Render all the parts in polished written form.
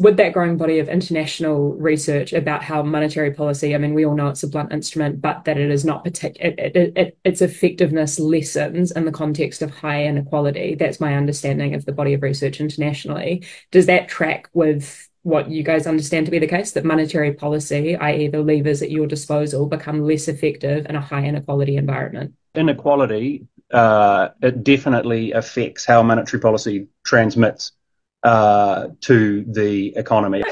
With that growing body of international research about how monetary policy, I mean, we all know it's a blunt instrument, but that it is not its effectiveness lessens in the context of high inequality. That's my understanding of the body of research internationally. Does that track with what you guys understand to be the case, that monetary policy, i.e. the levers at your disposal, become less effective in a high inequality environment? Inequality, it definitely affects how monetary policy transmits to the economy.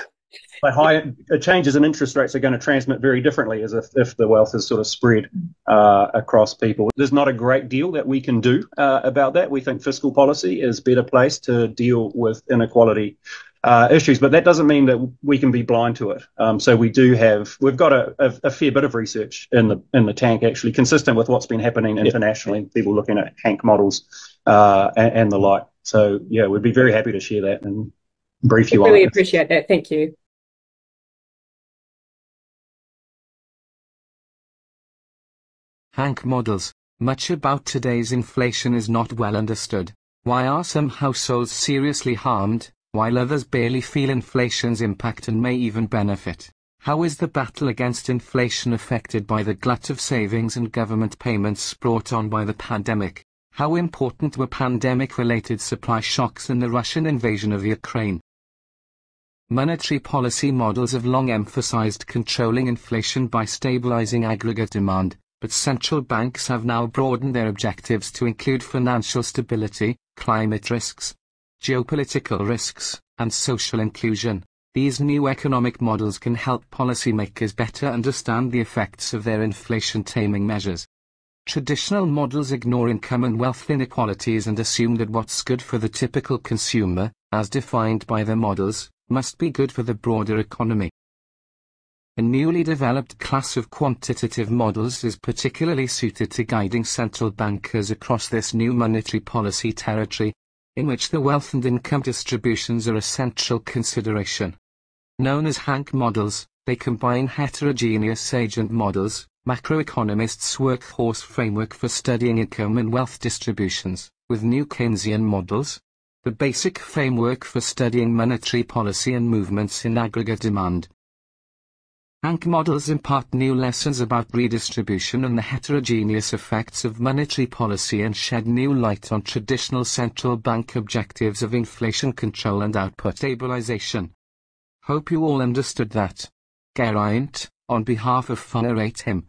Changes in interest rates are going to transmit very differently as if the wealth is sort of spread across people. There's not a great deal that we can do about that. We think fiscal policy is better placed to deal with inequality issues, but that doesn't mean that we can be blind to it. So we've got a fair bit of research in the tank, actually, consistent with what's been happening internationally. People looking at Hank models and the like. So yeah, we'd be very happy to share that and brief you on it. Really appreciate that. Thank you. Hank models. Much about today's inflation is not well understood. Why are some households seriously harmed, while others barely feel inflation's impact and may even benefit? How is the battle against inflation affected by the glut of savings and government payments brought on by the pandemic? How important were pandemic-related supply shocks and the Russian invasion of Ukraine? Monetary policy models have long emphasized controlling inflation by stabilizing aggregate demand, but central banks have now broadened their objectives to include financial stability, climate risks, geopolitical risks, and social inclusion. These new economic models can help policymakers better understand the effects of their inflation-taming measures. Traditional models ignore income and wealth inequalities and assume that what's good for the typical consumer, as defined by the models, must be good for the broader economy. A newly developed class of quantitative models is particularly suited to guiding central bankers across this new monetary policy territory, in which the wealth and income distributions are a central consideration. Known as Hank models, they combine heterogeneous agent models, macroeconomists' workhorse framework for studying income and wealth distributions, with new Keynesian models, the basic framework for studying monetary policy and movements in aggregate demand. Hank models impart new lessons about redistribution and the heterogeneous effects of monetary policy and shed new light on traditional central bank objectives of inflation control and output stabilization. Hope you all understood that. Geraint, on behalf of WhangareiTim.